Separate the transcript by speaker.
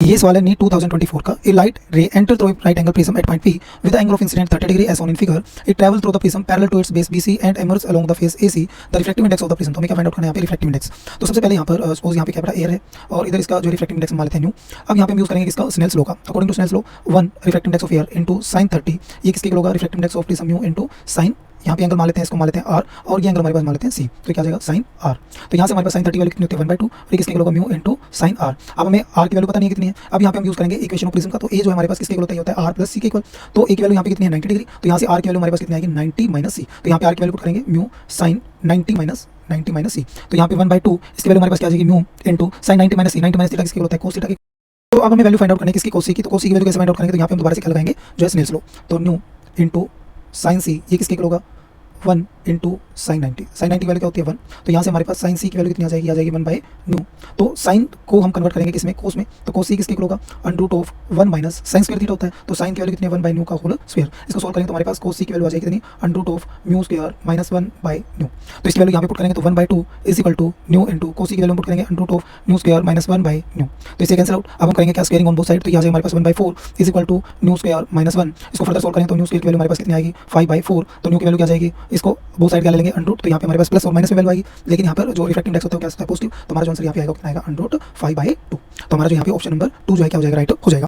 Speaker 1: ये सवाल है नीट 2024 का। A light ray enter through right angle prism at point P with the angle of incident 30 degree as shown in figure. It travel through the prism parallel to its base BC and emerges along the face AC. The refractive index of the prism। तो हमें क्या find out करना है यहाँ पे refractive index. तो सबसे पहले यहाँ पर सपोज यहाँ पे क्या पड़ा एयर है और इधर इसका जो रिफ्रैक्टिव इंडेक्स मान लेते हैं न्यू। अब यहाँ पे हम यूज करेंगे किसका स्नेल्स लॉ का। According to Snell's law 1 refractive index of air into sin 30 ये किसके होगा refractive index of prism mu into sin यहाँ पे एंगल मान लेते हैं इसको मान लेते हैं r और ये एंगल हमारे पास मान लेते हैं c। तो क्या आ जाएगा sin r। तो यहाँ से हमारे पास sin 30 वैल्यू कितनी होती है 1/2 और किसके होगा म्यू इनटू sin r। अब हमें r की वैल्यू पता नहीं है कितनी है। अब यहाँ पे हम यूज करेंगे इक्वेशन ऑफ प्रिज्म का। तो a जो है हमारे पास किसके होता है r प्लस c के इक्वल। तो a की वैल्यू यहाँ पे कितनी है 90 डिग्री। तो यहाँ से r की वैल्यू हमारे पास कितनी आएगी 90 माइनस c। तो यहाँ पे r की वैल्यू पुट करेंगे म्यू sin 90 माइनस c। तो यहाँ पे 1/2 इसकी वैल्यू हमारे पास क्या आ जाएगी mu into sin 90 minus c। 90 minus theta किसके होता है cos थीटा की। तो अब हमें वैल्यू फाइंड आउट करनी है किसकी cos c की। तो cos c की वैल्यू कैसे फाइंड आउट करेंगे। तो यहाँ पे हम दोबारा से क्या लगाएंगे जो है स्नेल्स लॉ। तो न्यू इनटू sin c ये किसके होगा 1 इंटू sin 90। sin 90 की वैल्यू क्या होती है 1। तो यहाँ से हमारे पास sin c की वैल्यू कितनी आ जाएगी 1/न्यू। तो sin को हम कन्वर्ट करेंगे किसमें cos में। तो cos c किसके होगा √1 माइनस sin स्क्वायर थीटा होता है। तो sin की वैल्यू कितनी है 1/न्यू का होल स्क्वायर। इसको सोल्व करेंगे तो हमारे पास cos c की वैल्यू आ जाएगी कितनी √μ स्क्वायर माइनस 1/न्यू। तो इसकी वैल्यू यहाँ पे पुट करेंगे तो 1/2 is equal to mu into cos c की वैल्यू पुट करेंगे √μ स्क्वायर माइनस 1/न्यू। तो इसे कैंसिल आउट। अब हम करेंगे क्या स्क्वायरिंग ऑन बोथ साइड। तो यहाँ से हमारे पास 1/4 is equal to mu square minus 1। इसको फर्दर सोल्व करें तो न्यू स्क्वायर की वैल्यू हमारे पास कितनी आएगी 5/4। तो न्यू की वैल्यू क्या जाएगी इसको बोथ साइड क्या ले लेंगे √। तो यहाँ पे हमारे पास प्लस और माइनस में वैल्यू आएगी लेकिन यहाँ पर जो रिफ्रैक्टिव इंडेक्स होता है वो क्या होता है पॉजिटिव। तो हमारा जो आंसर यहाँ पे आएगा कितना आएगा √5/2। तो हमारा जो यहाँ पे ऑप्शन नंबर 2 जो है क्या हो जाएगा राइट हो जाएगा।